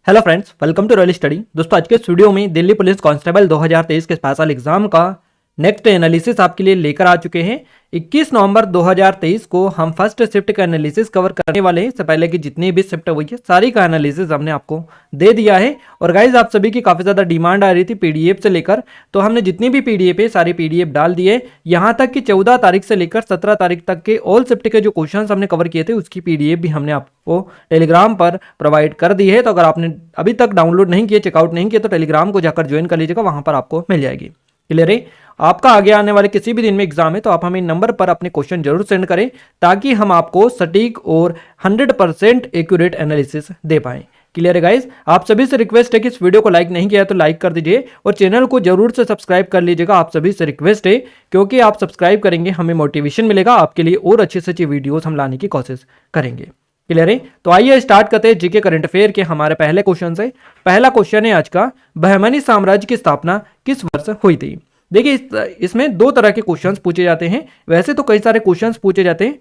Hello friends, welcome to Royal Study. दोस्तों, आज के इस वीडियो में दिल्ली पुलिस कांस्टेबल 2023 के स्पेशल एग्जाम का नेक्स्ट एनालिसिस आपके लिए लेकर आ चुके हैं। 21 नवंबर 2023 को हम फर्स्ट शिफ्ट का एनालिसिस कवर करने वाले हैं। इससे पहले की जितनी भी शिफ्ट हुई है सारी का एनालिसिस हमने आपको दे दिया है। और गाइज, आप सभी की काफ़ी ज़्यादा डिमांड आ रही थी पीडीएफ से लेकर, तो हमने जितनी भी पीडीएफ है सारी पीडीएफ डाल दिए। यहाँ तक कि 14 तारीख से लेकर 17 तारीख तक के ऑल शिफ्ट के जो क्वेश्चन हमने कवर किए थे उसकी पीडीएफ भी हमने आपको टेलीग्राम पर प्रोवाइड कर दी है। तो अगर आपने अभी तक डाउनलोड नहीं किए, चेकआउट नहीं किए, तो टेलीग्राम को जाकर ज्वाइन कर लीजिएगा, वहां पर आपको मिल जाएगी। क्लियर है? आपका आगे आने वाले किसी भी दिन में एग्जाम है तो आप हमें नंबर पर अपने क्वेश्चन जरूर सेंड करें, ताकि हम आपको सटीक और 100% एक्यूरेट एनालिसिस दे पाएं। क्लियर है गाइस? आप सभी से रिक्वेस्ट है कि इस वीडियो को लाइक नहीं किया तो लाइक कर दीजिए और चैनल को जरूर से सब्सक्राइब कर लीजिएगा। आप सभी से रिक्वेस्ट है, क्योंकि आप सब्सक्राइब करेंगे हमें मोटिवेशन मिलेगा, आपके लिए और अच्छी से अच्छी वीडियोस हम लाने की कोशिश करेंगे। क्लियर है? तो आइए स्टार्ट करते हैं जीके करंट अफेयर के हमारे पहले क्वेश्चन से। पहला क्वेश्चन है आज का, बहमनी साम्राज्य की स्थापना किस वर्ष हुई थी? देखिए, इसमें दो तरह के क्वेश्चंस पूछे जाते हैं। वैसे तो कई सारे क्वेश्चंस पूछे जाते हैं,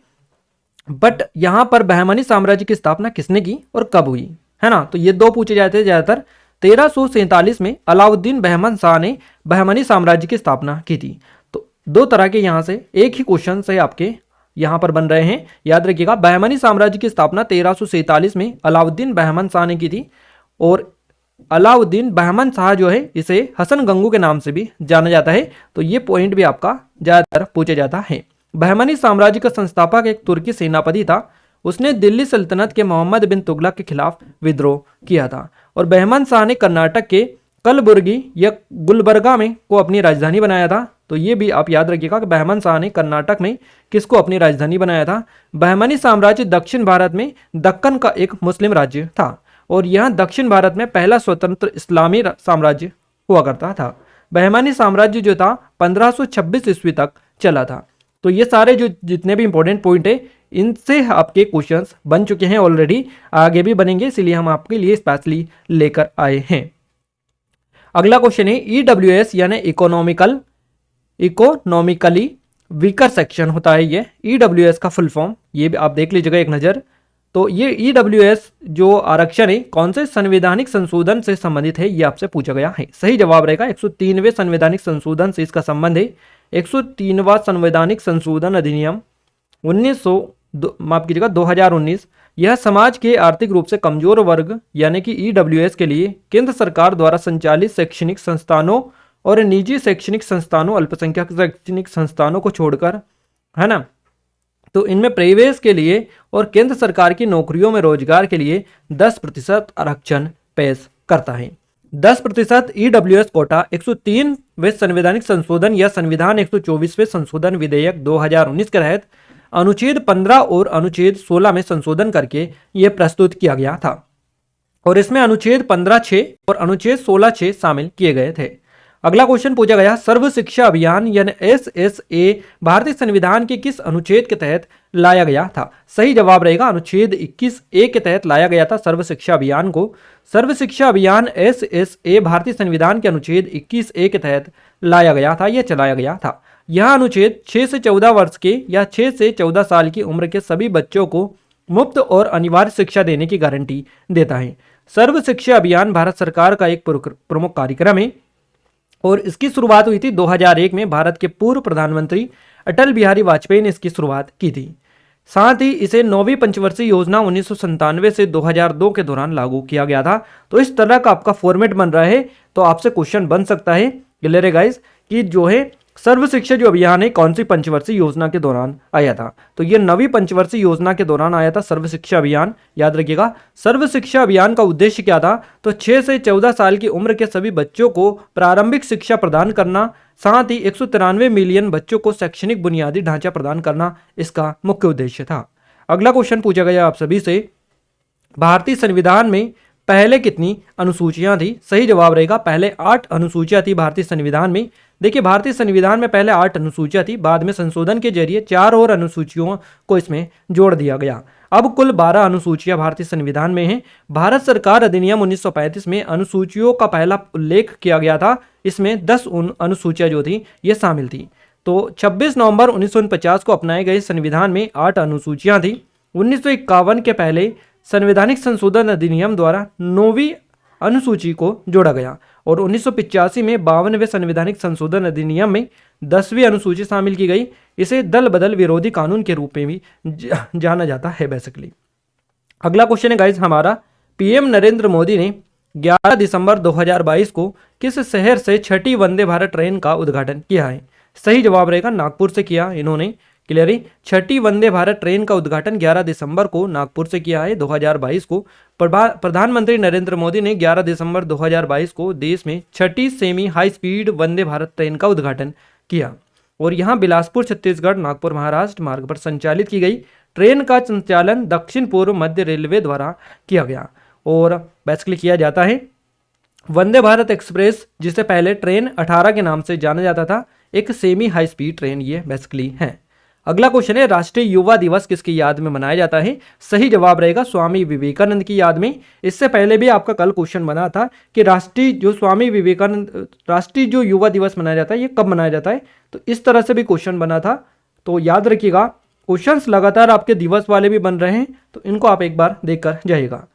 बट यहां पर बहमनी साम्राज्य की स्थापना किसने की और कब हुई, है ना? तो ये दो पूछे जाते हैं ज्यादातर। 1347 में अलाउद्दीन बहमन शाह ने बहमनी साम्राज्य की स्थापना की थी। तो दो तरह के यहां से एक ही क्वेश्चन से आपके यहां पर बन रहे हैं, याद रखिएगा। बहमनी साम्राज्य की स्थापना 1347 में अलाउद्दीन बहमन शाह ने की थी। और अलाउद्दीन बहमन शाह जो है इसे हसन गंगू के नाम से भी जाना जाता है। तो ये पॉइंट भी आपका ज्यादातर पूछा जाता है। बहमनी साम्राज्य का संस्थापक एक तुर्की सेनापति था। उसने दिल्ली सल्तनत के मोहम्मद बिन तुगलक के खिलाफ विद्रोह किया था। और बहमन शाह ने कर्नाटक के कलबुर्गी या गुलबर्गा में को अपनी राजधानी बनाया था। तो ये भी आप याद रखिएगा कि बहमन शाह ने कर्नाटक में किसको अपनी राजधानी बनाया था। बहमनी साम्राज्य दक्षिण भारत में दक्कन का एक मुस्लिम राज्य था और यह दक्षिण भारत में पहला स्वतंत्र इस्लामी साम्राज्य हुआ करता था। बहमनी साम्राज्य जो था 1526 ईस्वी तक चला था। तो ये सारे जो जितने भी इंपॉर्टेंट पॉइंट है इनसे आपके क्वेश्चंस बन चुके हैं ऑलरेडी, आगे भी बनेंगे, इसलिए हम आपके लिए स्पेशली लेकर आए हैं। अगला क्वेश्चन है, ईडब्ल्यूएस यानी इकोनॉमिकली वीकर सेक्शन होता है। ये ईडब्ल्यूएस का फुल फॉर्म ये भी आप देख लीजिएगा एक नज़र। तो ये ईडब्ल्यूएस जो आरक्षण है कौन से संवैधानिक संशोधन से संबंधित है, ये आपसे पूछा गया है। सही जवाब रहेगा 103वें संवैधानिक संशोधन से इसका संबंध है। 103वां संवैधानिक संशोधन अधिनियम 2019 यह समाज के आर्थिक रूप से कमजोर वर्ग यानी कि ईडब्ल्यूएस के लिए केंद्र सरकार द्वारा संचालित शैक्षणिक संस्थानों और निजी शैक्षणिक संस्थानों, अल्पसंख्यक शैक्षणिक संस्थानों को छोड़कर, है ना, तो इनमें प्रवेश के लिए और केंद्र सरकार की नौकरियों में रोजगार के लिए 10% आरक्षण पेश करता है। 10% ईडब्ल्यूएस कोटा 103वें संवैधानिक संशोधन या संविधान 124वें संशोधन विधेयक 2019 के तहत अनुच्छेद 15 और अनुच्छेद 16 में संशोधन करके यह प्रस्तुत किया गया था। और इसमें अनुच्छेद 15(6) और अनुच्छेद 16(6) शामिल किए गए थे। अगला क्वेश्चन पूछा गया, सर्व शिक्षा अभियान यानी SSA भारतीय संविधान के किस अनुच्छेद के तहत लाया गया था? सही जवाब रहेगा अनुच्छेद 21A के तहत लाया गया था सर्व शिक्षा अभियान को। सर्व शिक्षा अभियान SSA भारतीय संविधान के अनुच्छेद 21A के तहत लाया गया था, यह चलाया गया था। यह अनुच्छेद 6 से 14 वर्ष के या 6 से 14 साल की उम्र के सभी बच्चों को मुफ्त और अनिवार्य शिक्षा देने की गारंटी देता है। सर्व शिक्षा अभियान भारत सरकार का एक प्रमुख कार्यक्रम है और इसकी शुरुआत हुई थी 2001 में। भारत के पूर्व प्रधानमंत्री अटल बिहारी वाजपेयी ने इसकी शुरुआत की थी। साथ ही इसे 9वीं पंचवर्षीय योजना 1997 से 2002 के दौरान लागू किया गया था। तो इस तरह का आपका फॉर्मेट बन रहा है, तो आपसे क्वेश्चन बन सकता है। क्लियर है गाइस कि जो है सर्व शिक्षा जो अभियान है कौन सी पंचवर्षीय योजना के दौरान आया था? तो ये 9वीं पंचवर्षीय योजना के दौरान आया था सर्व शिक्षा अभियान। याद रखिएगा, सर्व शिक्षा अभियान का उद्देश्य क्या था? तो 6 से 14 साल की उम्र के सभी बच्चों को प्रारंभिक शिक्षा प्रदान करना, साथ ही 193 मिलियन बच्चों को शैक्षणिक बुनियादी ढांचा प्रदान करना इसका मुख्य उद्देश्य था। अगला क्वेश्चन पूछा गया आप सभी से, भारतीय संविधान में पहले कितनी अनुसूचियां थी? सही जवाब रहेगा पहले 8 अनुसूचियां थी भारतीय संविधान में। देखिए, भारतीय संविधान में पहले 8 अनुसूचियां थी, बाद में संशोधन के जरिए 4 और अनुसूचियों को इसमें जोड़ दिया गया। अब कुल 12 अनुसूचियां भारतीय संविधान में हैं। भारत सरकार अधिनियम 1935 में अनुसूचियों का पहला उल्लेख किया गया था। इसमें 10 अनुसूचियां जो थी ये शामिल थी। तो 26 नवंबर 1949 को अपनाए गए संविधान में 8 अनुसूचियां थी। 1951 के पहले संवैधानिक संशोधन अधिनियम द्वारा 9वीं अनुसूची को जोड़ा गया और 1985 में 52वें संवैधानिक संशोधन अधिनियम में 10वीं अनुसूची शामिल की गई। इसे दल बदल विरोधी कानून के रूप में भी जाना जाता है बेसिकली। अगला क्वेश्चन है गाइज हमारा, पीएम नरेंद्र मोदी ने 11 दिसंबर 2022 को किस शहर से छठी वंदे भारत ट्रेन का उद्घाटन किया है? सही जवाब रहेगा नागपुर से किया इन्होंने। क्लियर है, छठी वंदे भारत ट्रेन का उद्घाटन 11 दिसंबर को नागपुर से किया है 2022 को। प्रधानमंत्री नरेंद्र मोदी ने 11 दिसंबर 2022 को देश में छठी semi high speed Vande Bharat train का उद्घाटन किया और यहाँ बिलासपुर छत्तीसगढ़ नागपुर महाराष्ट्र मार्ग पर संचालित की गई ट्रेन का संचालन दक्षिण पूर्व मध्य रेलवे द्वारा किया गया और बेसिकली किया जाता है। वंदे भारत एक्सप्रेस, जिसे पहले ट्रेन 18 के नाम से जाना जाता था, एक सेमी हाई स्पीड ट्रेन ये बेसिकली है। अगला क्वेश्चन है, राष्ट्रीय युवा दिवस किसकी याद में मनाया जाता है? सही जवाब रहेगा स्वामी विवेकानंद की याद में। इससे पहले भी आपका कल क्वेश्चन बना था कि राष्ट्रीय जो युवा दिवस मनाया जाता है ये कब मनाया जाता है, तो इस तरह से भी क्वेश्चन बना था। तो याद रखिएगा, क्वेश्चंस लगातार आपके दिवस वाले भी बन रहे हैं, तो इनको आप एक बार देखकर जाइएगा।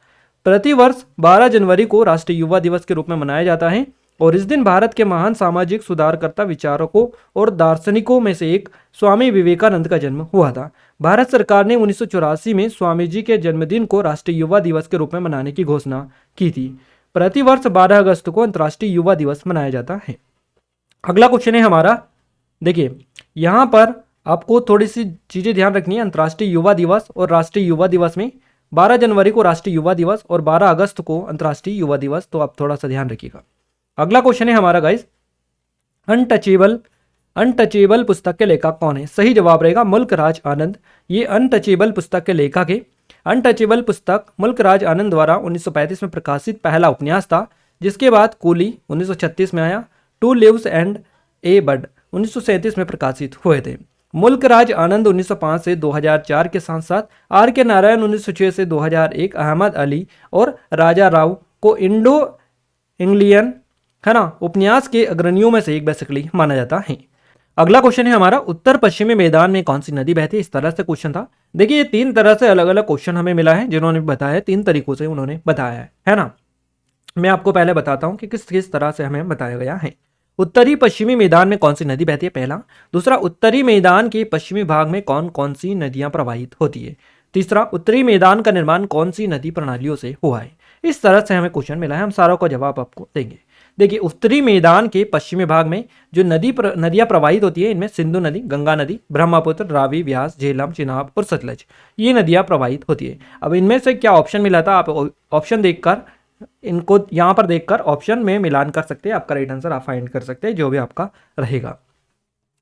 प्रतिवर्ष 12 जनवरी को राष्ट्रीय युवा दिवस के रूप में मनाया जाता है और इस दिन भारत के महान सामाजिक सुधारकर्ता, विचारकों और दार्शनिकों में से एक स्वामी विवेकानंद का जन्म हुआ था। भारत सरकार ने 1984 में स्वामी जी के जन्मदिन को राष्ट्रीय युवा दिवस के रूप में मनाने की घोषणा की थी। प्रतिवर्ष 12 अगस्त को अंतर्राष्ट्रीय युवा दिवस मनाया जाता है। अगला क्वेश्चन है हमारा, देखिए यहाँ पर आपको थोड़ी सी चीजें ध्यान रखनी है। अंतर्राष्ट्रीय युवा दिवस और राष्ट्रीय युवा दिवस में 12 जनवरी को राष्ट्रीय युवा दिवस और 12 अगस्त को अंतर्राष्ट्रीय युवा दिवस, तो आप थोड़ा सा ध्यान रखिएगा। अगला क्वेश्चन है हमारा गाइस, अनटचेबल पुस्तक के लेखक कौन है? सही जवाब रहेगा मुल्क राज आनंद। ये अनटचेबल पुस्तक के लेखक है। अनटचेबल पुस्तक मुल्क राज आनंद द्वारा 1935 में प्रकाशित पहला उपन्यास था, जिसके बाद कूली 1936 में आया, Two Leaves and a Bud 1937 में प्रकाशित हुए थे। मुल्क राज आनंद 1905 से 2004 के साथ साथ आर के नारायण 1906 से 2001, अहमद अली और राजा राव को इंडो इंग्लियन उपन्यास के अग्रणियों में से एक बेसिकली माना जाता है। अगला क्वेश्चन है हमारा, उत्तर पश्चिमी मैदान में कौन सी नदी बहती है? इस तरह से क्वेश्चन था। देखिए ये 3 तरह से अलग अलग क्वेश्चन हमें मिला है, जिन्होंने बताया 3 तरीकों से उन्होंने बताया है ना। मैं आपको पहले बताता हूं कि किस तरह से हमें बताया गया है। उत्तरी पश्चिमी मैदान में कौन सी नदी बहती है? पहला। दूसरा, उत्तरी मैदान के पश्चिमी भाग में कौन कौन सी नदियां प्रवाहित होती है? तीसरा, उत्तरी मैदान का निर्माण कौन सी नदी प्रणालियों से हुआ है? इस तरह से हमें क्वेश्चन मिला है, हम सारों का जवाब आपको देंगे। देखिए उत्तरी मैदान के पश्चिमी भाग में जो नदियां प्रवाहित होती है, इनमें सिंधु नदी, गंगा नदी, ब्रह्मपुत्र, रावी, व्यास, झेलम, चिनाब और सतलज, ये नदियां प्रवाहित होती है। अब इनमें से क्या ऑप्शन मिला था, आप ऑप्शन देखकर इनको यहाँ पर देखकर ऑप्शन में मिलान कर सकते हैं, आपका राइट आंसर आप फाइंड कर सकते हैं, जो भी आपका रहेगा।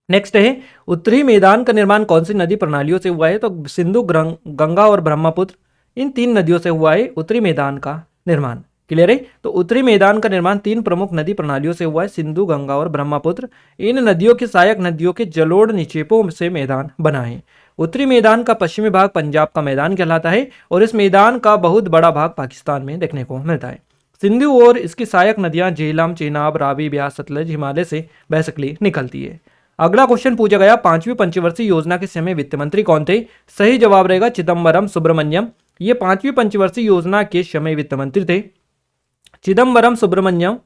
नेक्स्ट है, उत्तरी मैदान का निर्माण कौन सी नदी प्रणालियों से हुआ है? तो सिंधु, गंगा और ब्रह्मपुत्र, इन 3 नदियों से हुआ है उत्तरी मैदान का निर्माण। क्लियर है? तो उत्तरी मैदान का निर्माण 3 प्रमुख नदी प्रणालियों से हुआ है, सिंधु, गंगा और ब्रह्मपुत्र। इन नदियों की सहायक नदियों के जलोढ़ निक्षेपों से मैदान बना है। उत्तरी मैदान का पश्चिमी भाग पंजाब का मैदान कहलाता है और इस मैदान का बहुत बड़ा भाग पाकिस्तान में देखने को मिलता है। सिंधु और इसकी सहायक नदियां झेलम, चेनाब, रावी, ब्यास, सतलज हिमालय से बेसिकली निकलती है। अगला क्वेश्चन पूछा गया, 5वीं पंचवर्षीय योजना के समय वित्त मंत्री कौन थे? सही जवाब रहेगा चिदम्बरम सुब्रमण्यम। ये 5वीं पंचवर्षीय योजना के समय वित्त मंत्री थे। चिदम्बरम सुब्रमण्यम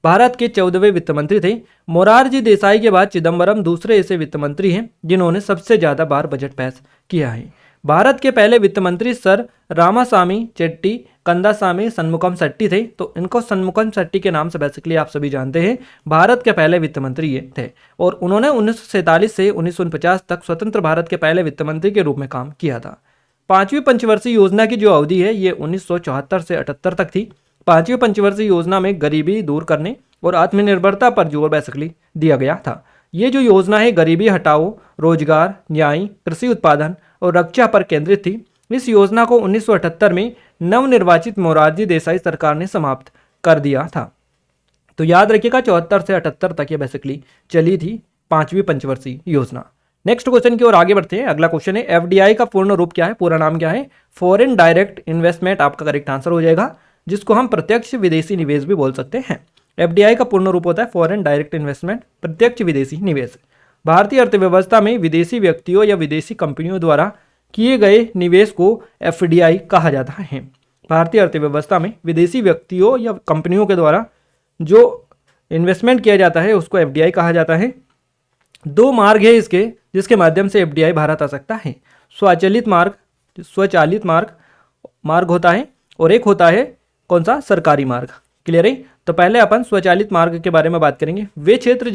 भारत के 14वें वित्त मंत्री थे। मोरारजी देसाई के बाद चिदम्बरम दूसरे ऐसे वित्त मंत्री हैं जिन्होंने सबसे ज्यादा बार बजट पास किया है। भारत के पहले वित्त मंत्री सर रामासामी चेट्टी कंदासामी सन्मुखम शेट्टी थे, तो इनको सन्मुखम शेट्टी के नाम से बेसिकली आप सभी जानते हैं। भारत के पहले वित्त मंत्री ये थे और उन्होंने 1947 से 1949 तक स्वतंत्र भारत के पहले वित्त मंत्री के रूप में काम किया था। 5वीं पंचवर्षीय योजना की जो अवधि है ये 1974 से 78 तक थी। 5वीं पंचवर्षीय योजना में गरीबी दूर करने और आत्मनिर्भरता पर जोर बेसिकली दिया गया था। ये जो योजना है गरीबी हटाओ, रोजगार, न्याय, कृषि उत्पादन और रक्षा पर केंद्रित थी। इस योजना को 1978 में नवनिर्वाचित मोरारजी देसाई सरकार ने समाप्त कर दिया था। तो याद रखिएगा 74 से 78 तक ये बेसिकली चली थी 5वीं पंचवर्षीय योजना। नेक्स्ट क्वेश्चन की ओर आगे बढ़ते हैं। अगला क्वेश्चन है, एफडीआई का पूर्ण रूप क्या है, पूरा नाम क्या है? फॉरेन डायरेक्ट इन्वेस्टमेंट आपका करेक्ट आंसर हो जाएगा, जिसको हम प्रत्यक्ष विदेशी निवेश भी बोल सकते हैं। एफडीआई का पूर्ण रूप होता है फॉरेन डायरेक्ट इन्वेस्टमेंट, प्रत्यक्ष विदेशी निवेश। भारतीय अर्थव्यवस्था में विदेशी व्यक्तियों या विदेशी कंपनियों द्वारा किए गए निवेश को एफडीआई कहा जाता है। भारतीय अर्थव्यवस्था में विदेशी व्यक्तियों या कंपनियों के द्वारा जो इन्वेस्टमेंट किया जाता है उसको एफडीआई कहा जाता है। दो मार्ग है इसके जिसके माध्यम से एफडीआई भारत आ सकता है। स्वचालित मार्ग होता है और एक होता है कौन सा, सरकारी मार्ग। क्लियर है। तो पहले अपन स्वचालित मार्ग के बारे में बात करेंगे। वे क्षेत्र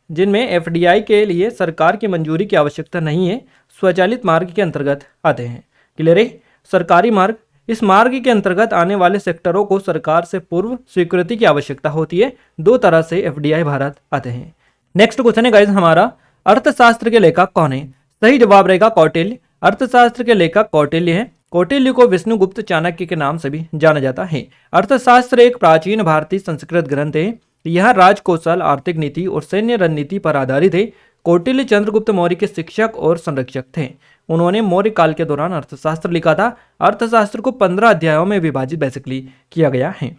जिनमें एफडीआई के लिए सरकार की मंजूरी की आवश्यकता नहीं है स्वचालित मार्ग के अंतर्गत आते हैं। क्लियर है। सरकारी मार्ग, इस मार्ग के अंतर्गत आने वाले सेक्टरों को सरकार से पूर्व स्वीकृति की आवश्यकता होती है। दो तरह से एफडीआई भारत आते हैं। नेक्स्ट क्वेश्चन है गाइस हमारा, अर्थशास्त्र के लेखक कौन है? सही जवाब रहेगा कौटिल्य। अर्थशास्त्र के लेखक कौटिल्य है। कौटिल्य को विष्णुगुप्त चाणक्य के नाम से भी जाना जाता है। अर्थशास्त्र एक प्राचीन भारतीय संस्कृत ग्रंथ है। यह राजकौशल, आर्थिक नीति और सैन्य रणनीति पर आधारित है। कौटिल्य चंद्रगुप्त मौर्य के शिक्षक और संरक्षक थे। उन्होंने मौर्य काल के दौरान अर्थशास्त्र लिखा था। अर्थशास्त्र को 15 अध्यायों में विभाजित बेसिकली किया गया है।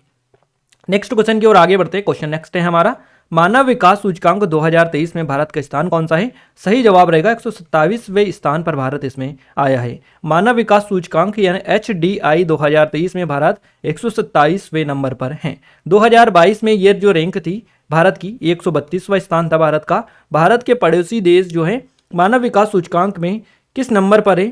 नेक्स्ट क्वेश्चन की ओर आगे बढ़ते हैं। क्वेश्चन नेक्स्ट है हमारा, मानव विकास सूचकांक 2023 में भारत का स्थान कौन सा है? सही जवाब रहेगा 127वें स्थान पर भारत इसमें आया है। मानव विकास सूचकांक यानी HDI 2023 में भारत 127वें नंबर पर है। 2022 में ये जो रैंक थी भारत की 132वां स्थान था भारत का। भारत के पड़ोसी देश जो है मानव विकास सूचकांक में किस नंबर पर है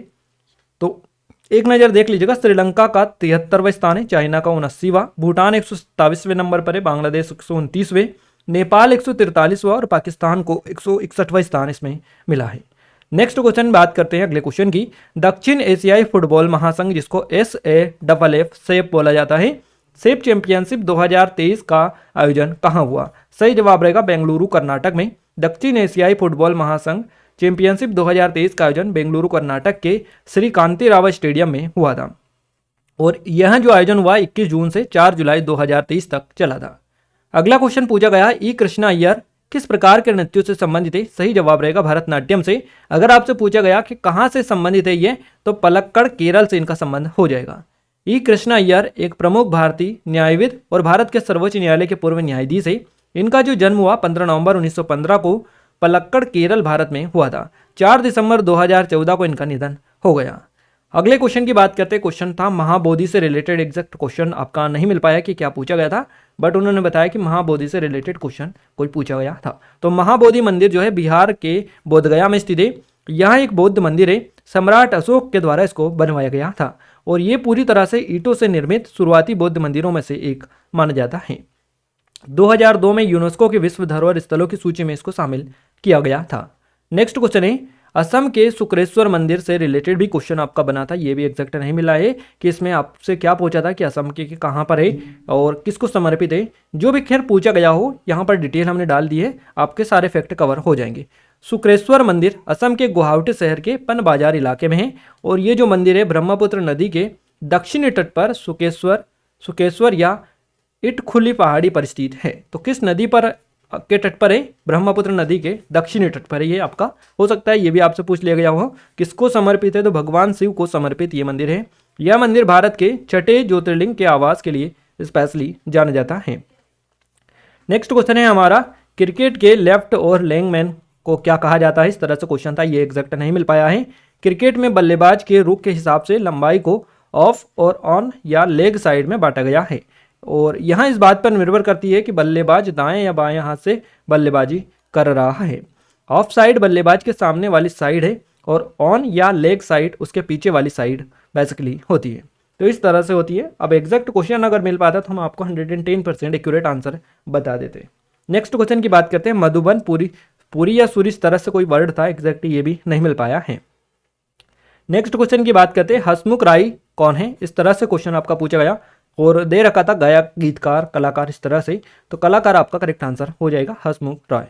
तो एक नज़र देख लीजिएगा। श्रीलंका का 73वां स्थान है, चाइना का 79वां, भूटान 127वें नंबर पर है, बांग्लादेश 129वें, नेपाल 143वां और पाकिस्तान को 161वां स्थान इसमें मिला है। नेक्स्ट क्वेश्चन बात करते हैं अगले क्वेश्चन की। दक्षिण एशियाई फुटबॉल महासंघ जिसको SAFF सेप बोला जाता है, सेप चैंपियनशिप 2023 का आयोजन कहाँ हुआ? सही जवाब रहेगा बेंगलुरु कर्नाटक में। दक्षिण एशियाई फुटबॉल महासंघ चैंपियनशिप 2023 का आयोजन बेंगलुरु कर्नाटक के श्री कांतिराव स्टेडियम में हुआ था और यह जो आयोजन हुआ 21 जून से 4 जुलाई 2023 तक चला था। अगला क्वेश्चन पूछा गया, ई कृष्णा अय्यर किस प्रकार के नृत्यों से संबंधित है? सही जवाब रहेगा भरतनाट्यम से। अगर आपसे पूछा गया कि कहाँ से संबंधित है ये, तो पलक्कड़ केरल से इनका संबंध हो जाएगा। ई कृष्णा अय्यर एक प्रमुख भारतीय न्यायविद और भारत के सर्वोच्च न्यायालय के पूर्व न्यायाधीश है। इनका जो जन्म हुआ 15 नवंबर 1915 को पलक्कड़ केरल भारत में हुआ था। 4 दिसंबर 2014 को इनका निधन हो गया। अगले क्वेश्चन की बात करते हैं। क्वेश्चन था महाबोधि से रिलेटेड। एग्जैक्ट क्वेश्चन आपका नहीं मिल पाया कि क्या पूछा गया था, बट उन्होंने बताया कि महाबोधि से रिलेटेड क्वेश्चन कोई पूछा गया था। तो महाबोधि मंदिर जो है बिहार के बोधगया में स्थित है। यहाँ एक बौद्ध मंदिर है। सम्राट अशोक के द्वारा इसको बनवाया गया था और ये पूरी तरह से ईंटों से निर्मित शुरुआती बौद्ध मंदिरों में से एक माना जाता है। 2002 में यूनेस्को के विश्व धरोहर स्थलों की सूची में इसको शामिल किया गया था। नेक्स्ट क्वेश्चन है, असम के शुक्रेश्वर मंदिर से रिलेटेड भी क्वेश्चन आपका बना था। ये भी एग्जैक्ट नहीं मिला है कि इसमें आपसे क्या पूछा था कि असम के कहाँ पर है और किसको समर्पित है। जो भी खैर पूछा गया हो, यहाँ पर डिटेल हमने डाल दी है, आपके सारे फैक्ट कवर हो जाएंगे। शुक्रेश्वर मंदिर असम के गुवाहाटी शहर के पन बाजार इलाके में है और ये जो मंदिर है ब्रह्मपुत्र नदी के दक्षिणी तट पर सुकेश्वर या इटखुली पहाड़ी पर स्थित है। तो किस नदी पर के तट पर है? ब्रह्मपुत्र नदी के दक्षिणी तट पर है। ये आपका हो सकता है ये भी आपसे पूछ लिया गया हो। किसको समर्पित है? तो भगवान शिव को समर्पित ये मंदिर है। यह मंदिर भारत के छठे ज्योतिर्लिंग के आवास के लिए स्पेशली जाना जाता है। नेक्स्ट क्वेश्चन है हमारा, क्रिकेट के लेफ्ट और लैंगमैन को क्या कहा जाता है? इस तरह से क्वेश्चन था, ये एग्जैक्ट नहीं मिल पाया है। क्रिकेट में बल्लेबाज के रुख के हिसाब से लंबाई को ऑफ और ऑन या लेग साइड में बांटा गया है और यहाँ इस बात पर निर्भर करती है कि बल्लेबाज दाएं या बाएं हाथ से बल्लेबाजी कर रहा है। ऑफ साइड बल्लेबाज के सामने वाली साइड है और ऑन या लेग साइड उसके पीछे वाली साइड बेसिकली होती है। तो इस तरह से होती है। अब एग्जैक्ट क्वेश्चन अगर मिल पाता तो हम आपको 110% एक्यूरेट आंसर बता देते। नेक्स्ट क्वेश्चन की बात करते हैं। मधुबन पूरी या सूरी, इस तरह से कोई वर्ड था, एग्जैक्ट ये भी नहीं मिल पाया है। नेक्स्ट क्वेश्चन की बात करते हैं। हसमुख राय कौन है? इस तरह से क्वेश्चन आपका पूछा गया और दे रखा था गायक, गीतकार, कलाकार, इस तरह से। तो कलाकार आपका करेक्ट आंसर हो जाएगा हसमुख राय।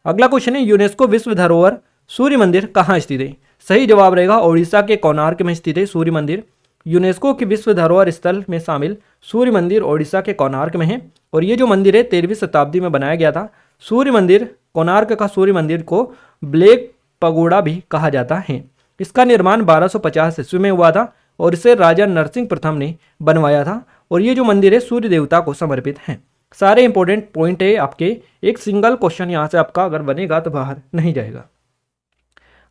अगला क्वेश्चन है, यूनेस्को विश्व धरोहर सूर्य मंदिर कहाँ स्थित है? सही जवाब रहेगा ओडिशा के कोणार्क में स्थित है सूर्य मंदिर। यूनेस्को की विश्व धरोहर स्थल में शामिल सूर्य मंदिर ओडिशा के कोणार्क में है और ये जो मंदिर है 13वीं शताब्दी में बनाया गया था। सूर्य मंदिर, कोणार्क का सूर्य मंदिर को ब्लैक पगोड़ा भी कहा जाता है। इसका निर्माण 1250 ईस्वी में हुआ था और इसे राजा नरसिंह प्रथम ने बनवाया था और ये जो मंदिर है सूर्य देवता को समर्पित है। सारे इंपॉर्टेंट पॉइंट है आपके। एक सिंगल क्वेश्चन यहाँ से आपका अगर बनेगा तो बाहर नहीं जाएगा।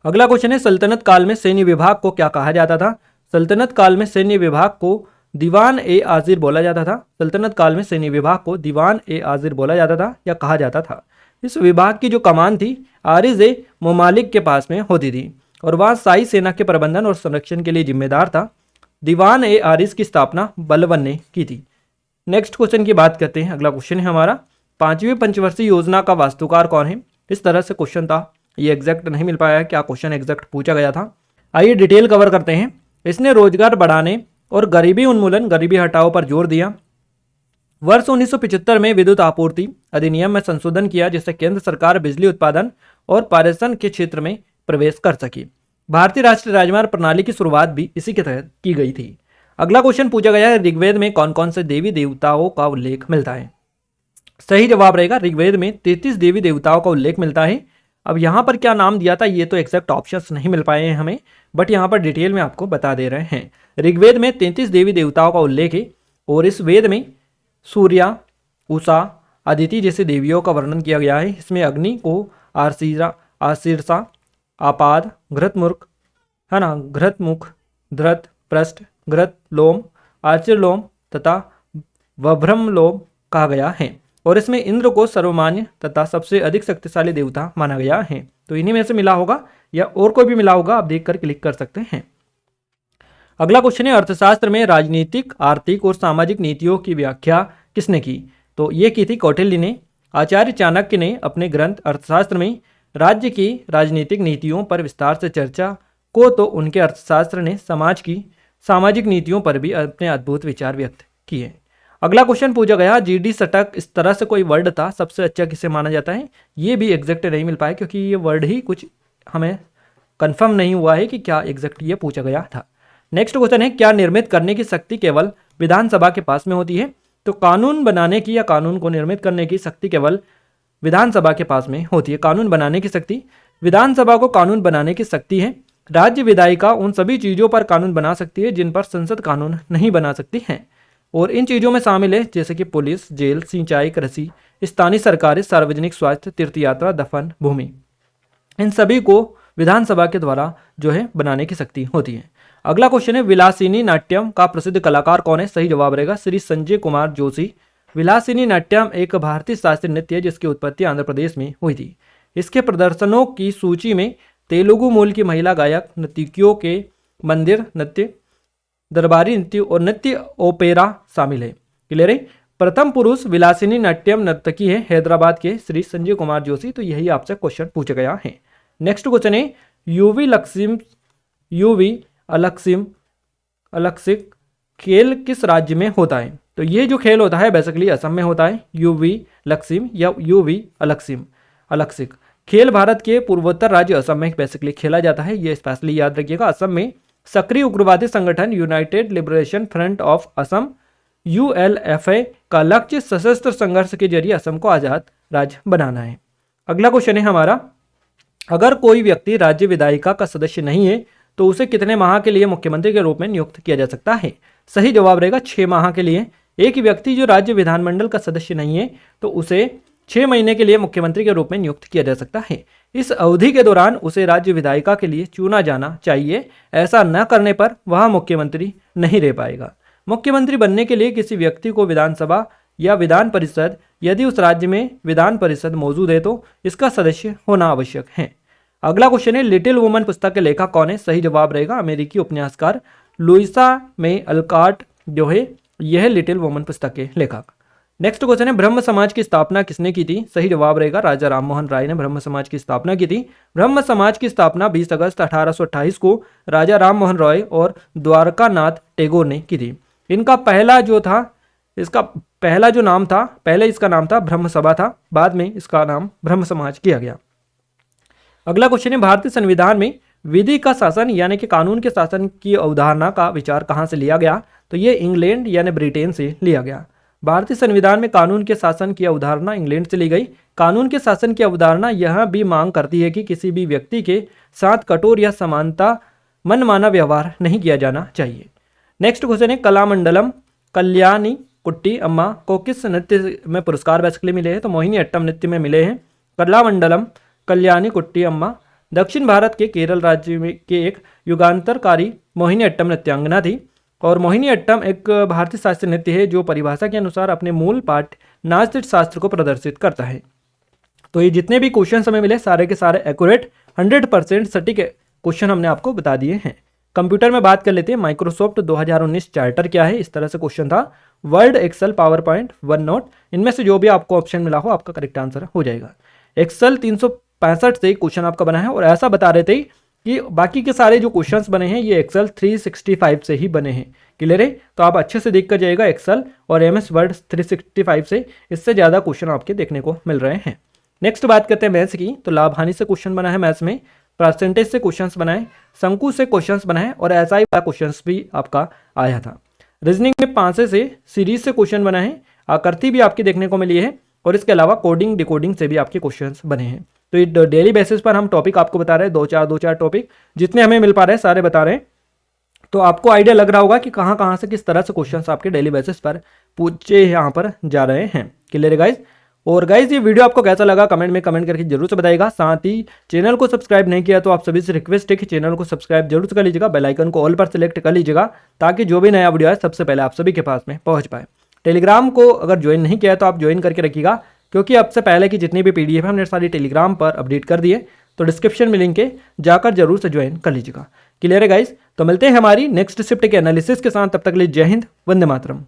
अगला क्वेश्चन है, सल्तनत काल में सैन्य विभाग को क्या कहा जाता था? सल्तनत काल में सैन्य विभाग को दीवान ए आजिर बोला जाता था। सल्तनत काल में सैन्य विभाग को दीवान ए आजिर बोला जाता था या कहा जाता था। इस विभाग की जो कमान थी आरिज ए ममालिक के पास में होती थी और वह शाही सेना के प्रबंधन और संरक्षण के लिए जिम्मेदार था। दीवान ए आरिज की स्थापना बलबन ने की थी। नेक्स्ट क्वेश्चन की बात करते हैं। अगला क्वेश्चन है हमारा, 5वीं पंचवर्षीय योजना का वास्तुकार कौन है? इस तरह से क्वेश्चन था, ये एग्जैक्ट नहीं मिल पाया है, क्या क्वेश्चन एग्जैक्ट पूछा गया था। आइए डिटेल कवर करते हैं। इसने रोजगार बढ़ाने और गरीबी उन्मूलन, गरीबी हटाओ पर जोर दिया। वर्ष 1975 में विद्युत आपूर्ति अधिनियम में संशोधन किया जिससे केंद्र सरकार बिजली उत्पादन और पारेषण के क्षेत्र में प्रवेश कर सकी। भारतीय राष्ट्रीय राजमार्ग प्रणाली की शुरुआत भी इसी के तहत की गई थी। अगला क्वेश्चन पूछा गया है, ऋग्वेद में कौन कौन से देवी देवताओं का उल्लेख मिलता है? सही जवाब रहेगा ऋग्वेद में 33 देवी देवताओं का उल्लेख मिलता है। अब यहाँ पर क्या नाम दिया था ये तो एग्जैक्ट ऑप्शंस नहीं मिल पाए हैं हमें, बट यहाँ पर डिटेल में आपको बता दे रहे हैं। ऋग्वेद में 33 देवी देवताओं का उल्लेख है और इस वेद में सूर्या, उषा, अदिति जैसे देवियों का वर्णन किया गया है। इसमें अग्नि को आशीर्षा, आपाद, घृतमुख है ना, घृतमुख, धृत, पृष्ठ, घृत लोम, आर्चिर्लोम तथा वभ्रमलोम कहा गया है और इसमें इंद्र को सर्वमान्य तथा सबसे अधिक शक्तिशाली देवता माना गया है। तो इन्हीं में से मिला होगा या और कोई भी मिला होगा, आप देखकर क्लिक कर सकते हैं। अगला क्वेश्चन है, अर्थशास्त्र में राजनीतिक, आर्थिक और सामाजिक नीतियों की व्याख्या किसने की? तो ये की थी कौटिल्य ने। आचार्य चाणक्य ने अपने ग्रंथ अर्थशास्त्र में राज्य की राजनीतिक नीतियों पर विस्तार से चर्चा को, तो उनके अर्थशास्त्र ने समाज की सामाजिक नीतियों पर भी अपने अद्भुत विचार व्यक्त किए। अगला क्वेश्चन पूछा गया, जीडी शतक इस तरह से कोई वर्ड था, सबसे अच्छा किसे माना जाता है? ये भी एग्जैक्ट नहीं मिल पाया क्योंकि ये वर्ड ही कुछ हमें कंफर्म नहीं हुआ है कि क्या एग्जैक्ट ये पूछा गया था। नेक्स्ट क्वेश्चन है, क्या निर्मित करने की शक्ति केवल विधानसभा के पास में होती है? तो कानून बनाने की या कानून को निर्मित करने की शक्ति केवल विधानसभा के पास में होती है। कानून बनाने की शक्ति विधानसभा को कानून बनाने की शक्ति है। राज्य विधायिका उन सभी चीज़ों पर कानून बना सकती है जिन पर संसद कानून नहीं बना सकती है और इन चीज़ों में शामिल है जैसे कि पुलिस, जेल, सिंचाई, कृषि, स्थानीय सरकारें, सार्वजनिक स्वास्थ्य, तीर्थयात्रा, दफन भूमि। इन सभी को विधानसभा के द्वारा जो है बनाने की शक्ति होती है। अगला क्वेश्चन है, विलासिनी नाट्यम का प्रसिद्ध कलाकार कौन है? सही जवाब रहेगा श्री संजय कुमार जोशी। विलासिनी नाट्यम एक भारतीय शास्त्रीय नृत्य है जिसकी उत्पत्ति आंध्र प्रदेश में हुई थी। इसके प्रदर्शनों की सूची में तेलुगु मूल की महिला गायक, नर्तकियों के मंदिर नृत्य, दरबारी नृत्य और नृत्य ओपेरा शामिल है। क्लियर है? प्रथम पुरुष विलासिनी नाट्यम नर्तकी है हैदराबाद के श्री संजय कुमार जोशी। तो यही आपसे क्वेश्चन पूछा गया है। नेक्स्ट क्वेश्चन है, यूवी अलक्सिक खेल किस राज्य में होता है? तो ये जो खेल होता है बेसिकली असम में होता है। यूवी लक्सिम या यूवी अलक्सिक खेल भारत के पूर्वोत्तर राज्य असम में बेसिकली खेला जाता है। ये स्पेशली याद रखिएगा। असम में सक्रिय उग्रवादी संगठन United liberation front of Assam ULFA का लक्ष्य सशस्त्र संघर्ष के जरिए असम को आजाद राज्य बनाना है। अगला क्वेश्चन है हमारा, अगर कोई व्यक्ति राज्य विधायिका का सदस्य नहीं है तो उसे कितने माह के लिए मुख्यमंत्री के रूप में नियुक्त किया जा सकता है? सही जवाब रहेगा 6 माह के लिए। एक व्यक्ति जो राज्य विधानमंडल का सदस्य नहीं है तो उसे 6 महीने के लिए मुख्यमंत्री के रूप में नियुक्त किया जा सकता है। इस अवधि के दौरान उसे राज्य विधायिका के लिए चुना जाना चाहिए। ऐसा न करने पर वह मुख्यमंत्री नहीं रह पाएगा। मुख्यमंत्री बनने के लिए किसी व्यक्ति को विधानसभा या विधान परिषद, यदि उस राज्य में विधान परिषद मौजूद है तो इसका सदस्य होना आवश्यक है। अगला क्वेश्चन है, लिटिल वुमन पुस्तक के लेखक कौन है? सही जवाब रहेगा अमेरिकी उपन्यासकार लुइसा मे अल्कॉट जो है यह लिटिल वुमन पुस्तक के लेखक। नेक्स्ट क्वेश्चन है, ब्रह्म समाज की स्थापना किसने की थी? सही जवाब रहेगा राजा राममोहन राय ने ब्रह्म समाज की स्थापना की थी। ब्रह्म समाज की स्थापना 20 अगस्त 1828 को राजा राममोहन राय और द्वारकानाथ टैगोर ने की थी। इनका पहला जो नाम था, पहले इसका नाम था ब्रह्म सभा था, बाद में इसका नाम ब्रह्म समाज किया गया। अगला क्वेश्चन है, भारतीय संविधान में विधि का शासन यानी कि कानून के शासन की अवधारणा का विचार कहाँ से लिया गया? तो ये इंग्लैंड यानी ब्रिटेन से लिया गया। भारतीय संविधान में कानून के शासन की अवधारणा इंग्लैंड से ली गई। कानून के शासन की अवधारणा यह भी मांग करती है कि किसी भी व्यक्ति के साथ कठोर या समानता मनमाना व्यवहार नहीं किया जाना चाहिए। नेक्स्ट क्वेश्चन है, कलामंडलम कल्याणी कुट्टी अम्मा को किस नृत्य में पुरस्कार बेसिकली मिले हैं? तो मोहिनी अट्टम नृत्य में मिले हैं। कलामंडलम कल्याणी कुट्टी अम्मा दक्षिण भारत के केरल राज्य में के एक युगांतरकारी मोहिनी अट्टम नृत्यांगना थी। और मोहिनीअट्टम एक भारतीय शास्त्रीय नृत्य है जो परिभाषा के अनुसार अपने मूल पाठ नाट्य शास्त्र को प्रदर्शित करता है। तो ये जितने भी क्वेश्चन हमें मिले सारे के सारे एक्यूरेट 100% सटीक क्वेश्चन हमने आपको बता दिए हैं। कंप्यूटर में बात कर लेते हैं। माइक्रोसॉफ्ट 2019 चार्टर क्या है, इस तरह से क्वेश्चन था। Word, Excel, PowerPoint, OneNote, इनमें से जो भी आपको ऑप्शन मिला हो आपका करेक्ट आंसर हो जाएगा। एक्सेल 365 से क्वेश्चन आपका बना है और ऐसा बता रहे थे कि बाकी के सारे जो क्वेश्चंस बने हैं ये एक्सेल 365 से ही बने हैं। क्लियर है? तो आप अच्छे से देख कर जाइएगा एक्सेल और एमएस वर्ड 365 से, इससे ज़्यादा क्वेश्चन आपके देखने को मिल रहे हैं। नेक्स्ट बात करते हैं मैथ्स की। तो लाभ हानि से क्वेश्चन बना है मैथ्स में, परसेंटेज से क्वेश्चंस बनाए, शंकु से क्वेश्चंस बनाए और एसआई वाला क्वेश्चंस भी आपका आया था। रीजनिंग में 5 से सीरीज से क्वेश्चन बना है, आकृति भी आपकी देखने को मिली है और इसके अलावा कोडिंग डिकोडिंग से भी आपके क्वेश्चंस बने हैं। तो ये डेली बेसिस पर हम टॉपिक आपको बता रहे हैं, दो चार टॉपिक जितने हमें मिल पा रहे हैं सारे बता रहे हैं। तो आपको आइडिया लग रहा होगा कि कहाँ से किस तरह से क्वेश्चंस आपके डेली बेसिस पर पूछे यहाँ पर जा रहे हैं। क्लियर है गाइज? और गाइज ये वीडियो आपको कैसा लगा कमेंट में कमेंट करके जरूर से बताइएगा। साथ ही चैनल को सब्सक्राइब नहीं किया तो आप सभी से रिक्वेस्ट है कि चैनल को सब्सक्राइब जरूर से कर लीजिएगा, बेल आइकन को ऑल पर सिलेक्ट कर लीजिएगा ताकि जो भी नया वीडियो है सबसे पहले आप सभी के पास में पहुंच पाए। टेलीग्राम को अगर ज्वाइन नहीं किया है तो आप ज्वाइन करके रखिएगा, क्योंकि अब से पहले की जितनी भी पीडीएफ है हमने सारी टेलीग्राम पर अपडेट कर दिए, तो डिस्क्रिप्शन में लिंक है, जाकर जरूर से ज्वाइन कर लीजिएगा। क्लियर है गाइज? तो मिलते हैं हमारी नेक्स्ट शिफ्ट के एनालिसिस के साथ, तब तक के लिए जय हिंद, वंदे मातरम।